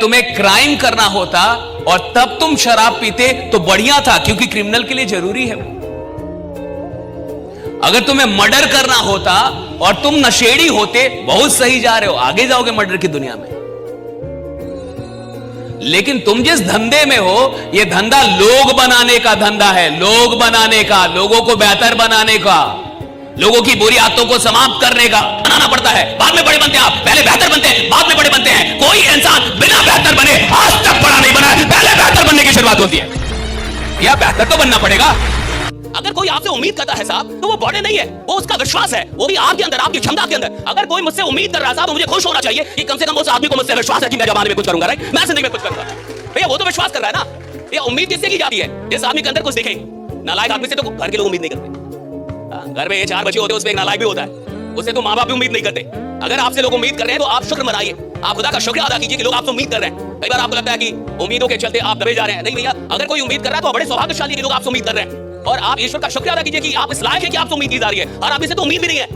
तुम्हें क्राइम करना होता और तब तुम शराब पीते तो बढ़िया था, क्योंकि क्रिमिनल के लिए जरूरी है। अगर तुम्हें मर्डर करना होता और तुम नशेड़ी होते, बहुत सही जा रहे हो, आगे जाओगे मर्डर की दुनिया में। लेकिन तुम जिस धंधे में हो, यह धंधा लोग बनाने का धंधा है, लोग बनाने का, लोगों को बेहतर बनाने का, लोगों की बुरी आदतों को समाप्त करने का। बनाना पड़ता है, बाद में बड़े बनते हैं। आप पहले बेहतर बनते हैं, बाद में बड़े बनते हैं। कोई इंसान बिना बेहतर बने आज तक बड़ा नहीं बना है, पहले बेहतर बनने की शुरुआत होती है। या बेहतर तो बनना पड़ेगा। अगर कोई आपसे उम्मीद करता है साहब, तो वो बड़े नहीं है, वो उसका विश्वास है, वो भी आपके अंदर, आपकी क्षमता के अंदर। अगर कोई मुझसे उम्मीद कर रहा है साहब, तो मुझे खुश होना चाहिए कि कम से कम उस आदमी को मुझसे विश्वास है कि मैं जमाने में कुछ करूंगा, राइट, मैं जिंदगी में कुछ करूंगा। भैया वो तो विश्वास कर रहा है ना। ये उम्मीद किससे की जाती है? जिस आदमी के अंदर कुछ देखें। नालायक आदमी से तो घर के लोग उम्मीद नहीं करते। घर में ये 4 बच्चे होते हैं, उसमें एक नालायक भी होता है, उससे तो माँ बाप भी उम्मीद नहीं करते। अगर आपसे लोग उम्मीद कर रहे हैं तो आप शुक्र मनाइए, आप खुदा का शुक्र अदा कीजिए कि लोग आपसे उम्मीद कर रहे हैं। कई बार आपको लगता है कि उम्मीदों के चलते आप दबे जा रहे हैं। नहीं भैया, अगर कोई उम्मीद कर रहा है तो बड़े सौभाग्यशाली कि लोग आपसे उम्मीद कर रहे हैं। और आप ईश्वर का शुक्र अदा कीजिए कि आप इस लायक है कि आपसे उम्मीद की जा रही है। और आप इसे तो उम्मीद भी नहीं है,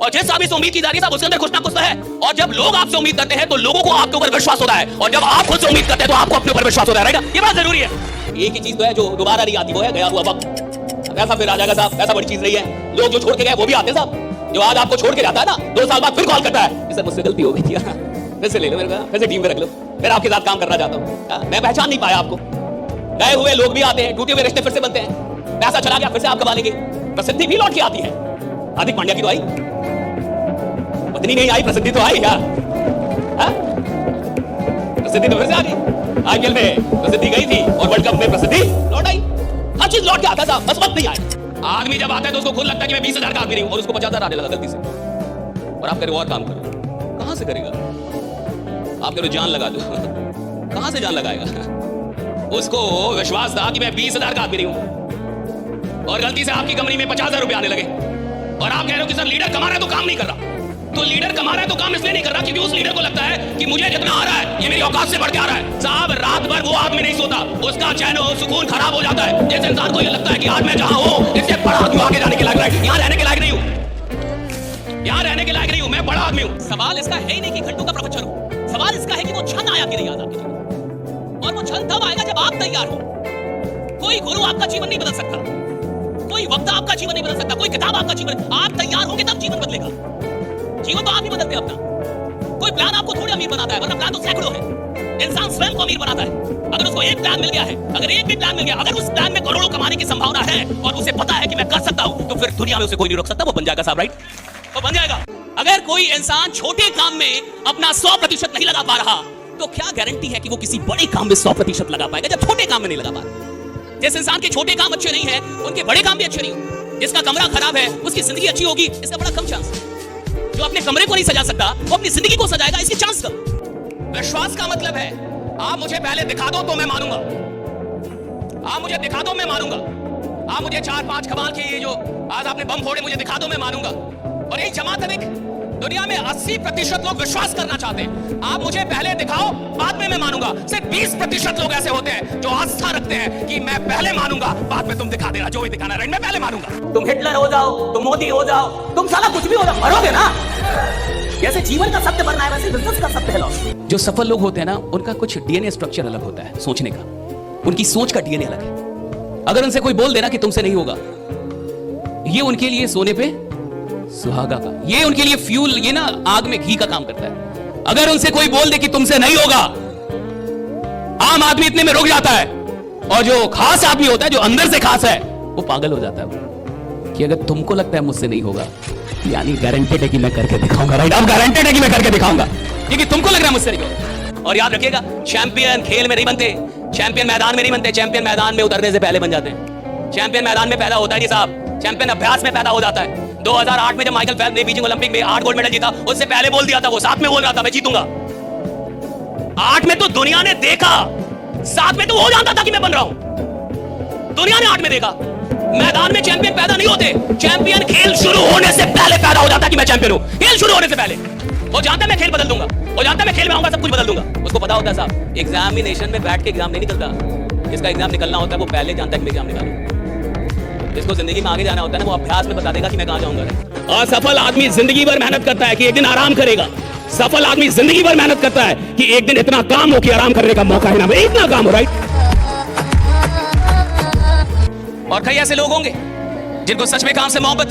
और जिस आदमी से उम्मीद की जा रही है उसके अंदर कुछ ना कुछ तो है। और जब लोग आपसे उम्मीद करते हैं तो लोगों को आपके ऊपर विश्वास होता है, और जब आप खुद से उम्मीद करते हैं तो आपको अपने ऊपर विश्वास होता है, राइट? ये बात जरूरी है। एक ही चीज तो है जो दोबारा नहीं आती, वो है गया हुआ वक्त। ऐसा फिर आ जाएगा साहब, ऐसा बड़ी चीज नहीं है। लोग जो छोड़ के गए वो भी आते हैं साहब। जो आज आपको छोड़ के जाता है ना, 2 साल बाद फिर कॉल करता है, सर मुझसे गलती हो गई थी, फिर से ले लो मेरे को, फिर से टीम में रख लो, फिर आपके साथ काम करना चाहता हूँ। मैं पहचान नहीं पाया आपको। गए हुए लोग भी आते हैं, टूटे हुए रिश्ते फिर से बनते हैं। पैसा चला गया, फिर से आप कमा लेंगे। प्रसिद्धि भी लौट के आती है। हार्दिक पांड्या की तो आई, पत्नी नहीं आई, प्रसिद्धि तो आई यार। प्रसिद्धि तो फिर से आ गई। आईपीएल में प्रसिद्धि गई थी और वर्ल्ड कप में प्रसिद्धि लौट आई। हर चीज लौट के आता था, बस वक्त नहीं आए। आदमी जब आता है तो उसको खुद लगता है कि मैं 20,000 का आदमी नहीं हूं, और उसको 50,000 आने लगा गलती से। और आप कह रहे हो और काम करो, कहां से करेगा? आप कह रहे हो जान लगा दो, कहां से जान लगाएगा? उसको विश्वास था कि मैं 20,000 का आदमी नहीं हूं, और गलती से आपकी कंपनी में 50,000 रुपए आने लगे। और आप कह रहे हो कि सर लीडर कमा रहा है तो काम नहीं कर रहा। तो लीडर कमा रहा है तो काम इसलिए नहीं कर रहा क्योंकि उस लीडर को लगता है कि मुझे जितना आ रहा है ये मेरी औकात से बढ़ के आ रहा है। साहब रात भर वो आदमी नहीं सोता, उसका चैन और सुकून खराब हो जाता है। जिस इंसान को ये लगता है कि आज मैं जहां हूं इससे बड़ा आदमी आगे जाने के लायक है, यहां रहने के लायक नहीं हूं, यहां रहने के लायक नहीं हूं, मैं बड़ा आदमी हूं। सवाल इसका है ही नहीं कि घंटों का प्रवचन हो, सवाल इसका है कि वो क्षण आया कि नहीं आज आपके जीवन। और वो क्षण तब आएगा जब आप तैयार हो। कोई गुरु आपका जीवन नहीं बदल सकता, कोई वक्ता आपका जीवन नहीं बदल सकता, कोई किताब आपका जीवन। आप तैयार होंगे तब जीवन बदलेगा। जीवन तो आप ही बदलते हैं अपना। कोई प्लान आपको थोड़ी अमीर बनाता है, वरना प्लान तो सैकड़ों है। इंसान स्वयं को अमीर बनाता है। अगर उसको एक प्लान मिल गया है, अगर एक भी प्लान मिल गया, अगर उस प्लान में करोड़ों कमाने की संभावना है और उसे पता है कि मैं कर सकता हूं, तो फिर दुनिया में उसे कोई नहीं रोक सकता, वो बन जाएगा साहब, राइट? वो बन जाएगा। अगर कोई इंसान छोटे काम में अपना 100% नहीं लगा पा रहा, तो क्या गारंटी है कि वो किसी बड़े काम में 100% लगा पाएगा जब छोटे काम में नहीं लगा पा रहा? जिस इंसान के छोटे काम अच्छे नहीं है, उनके बड़े काम भी अच्छे नहीं होंगे। जिसका कमरा खराब है, उसकी जिंदगी अच्छी होगी, इसका बड़ा कम चांस है। जो अपने कमरे को नहीं सजा सकता, वो अपनी जिंदगी को सजाएगा, इसकी चांस कम। विश्वास का मतलब है आप मुझे पहले दिखा दो तो मैं मानूंगा, आप मुझे दिखा दो मैं मानूंगा, आप मुझे 4-5 कमाल के ये जो आज आपने बम फोड़े मुझे दिखा दो मैं मानूंगा। और यही जमात है। दुनिया में 80% लोग विश्वास करना चाहते हैं। आप मुझे पहले दिखाओ बाद में मैं मानूंगा। सिर्फ 20% लोग ऐसे होते हैं जो आस्था रखते हैं कि मैं पहले मानूंगा, बाद में तुम दिखा देना जो भी दिखाना है, मैं पहले मानूंगा। तुम हिटलर हो जाओ, तुम मोदी हो जाओ, तुम साला कुछ भी हो जाओ, मरोगे ना। जैसे जीवन का सत्य बनना है वैसे बिजनेस का सत्य है लॉस। जो सफल लोग होते हैं ना, उनका कुछ डीएनए स्ट्रक्चर अलग होता है, सोचने का, उनकी सोच का डीएनए अलग है। अगर उनसे कोई बोल देना कि तुमसे नहीं होगा, ये उनके लिए सोने पे सुहागा का, ये उनके लिए फ्यूल, ये ना आग में घी का काम करता है। अगर उनसे कोई बोल दे कि तुमसे नहीं होगा, आम आदमी इतने में रुक जाता है, और जो खास आदमी होता है, जो अंदर से खास है, वो पागल हो जाता है कि अगर तुमको लगता है मुझसे नहीं होगा, यानी गारंटेड है कि मैं करके दिखाऊंगा, राइट? अब गारंटेड है कि मैं करके दिखाऊंगा, क्योंकि तुमको लग रहा है मुझसे नहीं होगा। और याद रखिएगा, चैंपियन खेल में नहीं बनते, चैंपियन मैदान में नहीं बनते, चैंपियन मैदान में उतरने से पहले बन जाते हैं। चैंपियन मैदान में पैदा होता है नहीं साहब, चैंपियन अभ्यास में पैदा हो जाता है। 2008 में जब माइकल फेल्प्स ने बीजिंग ओलंपिक में 8 गोल्ड मेडल जीता, उससे पहले बोल दिया था, वो 7 में बोल रहा था मैं जीतूंगा। 8 में तो दुनिया ने देखा, 7 में तो वो जानता था कि मैं बन रहा हूं। दुनिया ने 8 में देखा। मैदान में चैंपियन पैदा नहीं होते, चैंपियन खेल शुरू होने से पहले पैदा हो जाता कि मैं चैंपियन हूं। खेल शुरू होने से पहले वो जानता है मैं खेल बदल दूंगा, वो जानता है मैं खेल में आऊंगा सब कुछ बदल दूंगा। उसको पता होता है साहब, एग्जामिनेशन में बैठ के एग्जाम नहीं निकलता, जिसका एग्जाम निकलना होता है वो पहले जानता है कि मैं एग्जाम निकालूंगा। जिसको जिंदगी में आगे जाना होता है ना, वो अभ्यास में बता देगा कि मैं कहां जाऊंगा। असफल आदमी जिंदगी भर मेहनत करता है कि एक दिन आराम करेगा, सफल आदमी जिंदगी भर मेहनत करता है कि एक दिन इतना काम हो कि आराम करने का मौका है ना, इतना काम हो, राइट। और कई ऐसे लोग होंगे जिनको सच में काम से मोहब्बत,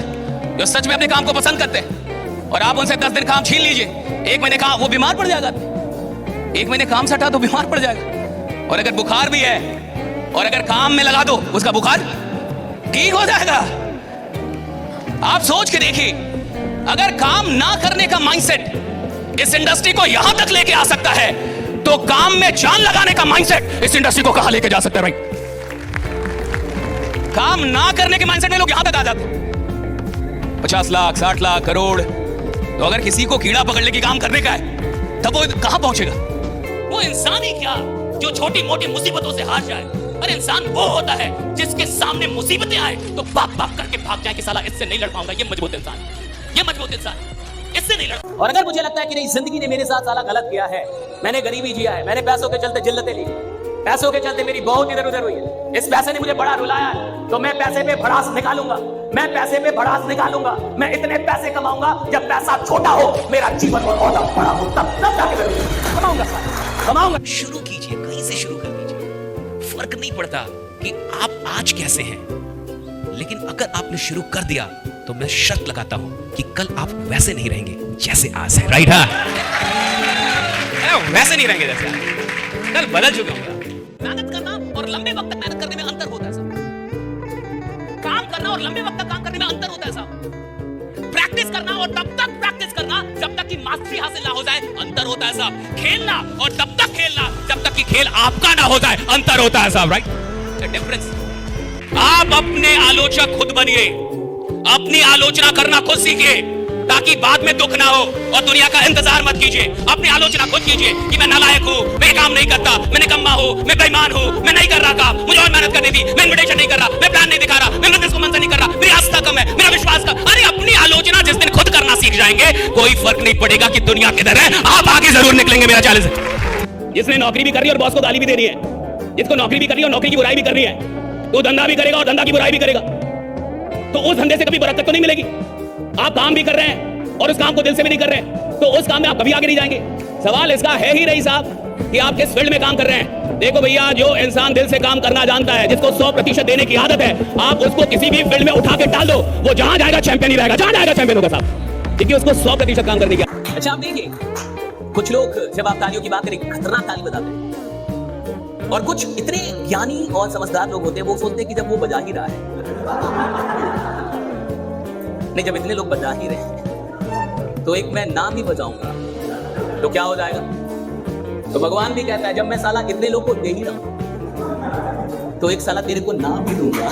जो सच में अपने काम को पसंद करते हैं, और आप उनसे 10 दिन काम छीन लीजिए, 1 महीने काम, वो बीमार पड़ जाएगा। 1 महीने काम से हटा तो बीमार पड़ जाएगा। और अगर बुखार भी है और अगर काम में लगा दो उसका बुखार ठीक हो जाएगा। आप सोच के देखिए, अगर काम ना करने का माइंडसेट इस इंडस्ट्री को यहां तक लेके आ सकता है, तो काम में जान लगाने का माइंडसेट इस इंडस्ट्री को कहां लेके जा सकता है, भाई। काम ना करने के माइंडसेट में लोग यहां तक आ जाते हैं। 50 लाख 60 लाख करोड़, तो अगर किसी को कीड़ा पकड़ने की काम करने का है तब वो कहां पहुंचेगा? वो इंसान ही क्या जो छोटी मोटी मुसीबतों से हार जाए, और इंसान वो होता है जिसके सामने मुसीबतें आए तो बाप बाप करके भाग जाए कि साला इससे नहीं लड़ पाऊंगा, ये मजबूत इंसान, ये मजबूत इंसान, इससे नहीं लड़। और अगर मुझे लगता है कि नहीं, जिंदगी ने मेरे साथ साला गलत किया है, मैंने गरीबी जिया है, मैंने पैसों के चलते जिल्लतें ली, पैसों के चलते मेरी बहुत इधर उधर हुई है, इस पैसे ने मुझे बड़ा रुलाया है, तो मैं पैसे पे भड़ास निकालूंगा, मैं पैसे पे भड़ास निकालूंगा, मैं इतने पैसे कमाऊंगा जब पैसा छोटा हो, मेरा जीवन और बड़ा हो, तब जाके कमाऊंगा, कमाऊंगा। शुरू कीजिए, कहीं से शुरू कर दीजिए। फर्क नहीं पड़ता कि आप आज कैसे हैं, लेकिन अगर आपने शुरू कर दिया तो मैं शर्त लगाता हूं कि कल आप वैसे नहीं रहेंगे जैसे आज है, राइट? हाँ, वैसे नहीं रहेंगे जैसे आज, कल बदल चुके होंगे। मेहनत करना और लंबे वक्त तक मेहनत करने में अंतर होता है साहब। काम करना और लंबे वक्त तक काम करने में अंतर होता है साहब। प्रैक्टिस करना और तब तक प्रैक्टिस करना जब तक कि मास्टरी हासिल ना हो जाए, अंतर होता है साहब। खेलना और तब तक खेलना जब तक कि खेल आपका ना हो जाए, अंतर होता है साहब, राइट? डिफरेंस। आप अपने आलोचक खुद बनिए, अपनी आलोचना करना खुद सीखिए, ताकि बाद में दुख ना हो और दुनिया का इंतजार मत कीजिए। अपनी आलोचना खुद कीजिए कि मैं नालायक हूं, मैं काम नहीं करता, मैं निकम्मा हूं, मैं बेईमान हूं, मैं नहीं कर रहा काम, मुझे और मेहनत करनी थी, मैं इन्विटेशन नहीं कर रहा, मैं प्लान नहीं दिखा रहा, मैं बिजनेस को मंजूर नहीं कर रहा, मेरी आस्था कम है, मेरा विश्वास कम। अरे अपनी आलोचना जिस दिन खुद करना सीख जाएंगे, कोई फर्क नहीं पड़ेगा कि दुनिया किधर है, आप आगे जरूर निकलेंगे, मेरा चैलेंज है। जिसने नौकरी भी कर रही है और बॉस को गाली भी दे रही है, जिसको नौकरी भी कर रही है और नौकरी की बुराई भी कर रही है, तो धंधा भी करेगा और धंधा की बुराई भी करेगा, तो उस धंधे से कभी बरकत तो नहीं मिलेगी। आप काम भी कर रहे हैं और उस काम को दिल से भी नहीं कर रहे, तो उस काम में आप कभी आगे नहीं जाएंगे। सवाल इसका है ही नहीं साहब कि आप किस फील्ड में काम कर रहे हैं। देखो भैया, जो इंसान दिल से काम करना जानता है, जिसको 100% देने की आदत है, आप उसको किसी भी फील्ड में उठा के डाल दो, वो जहां जाएगा चैंपियन ही रहेगा, जहां जाएगा चैंपियन होगा साहब, क्योंकि उसको 100% काम करने की। अच्छा आप देखिए, कुछ लोग जब आप तालियों की बात करें खतरनाक ताली बजाते हैं, और कुछ इतने ज्ञानी और समझदार लोग होते हैं, वो सोचते हैं कि जब वो बजा ही रहा है, नहीं, जब इतने लोग बजा ही रहे हैं तो एक मैं नाम ही बजाऊंगा तो क्या हो जाएगा। तो भगवान भी कहता है, जब मैं साला इतने लोग को दे ही रहा हूं तो एक साला तेरे को नाम भी दूंगा।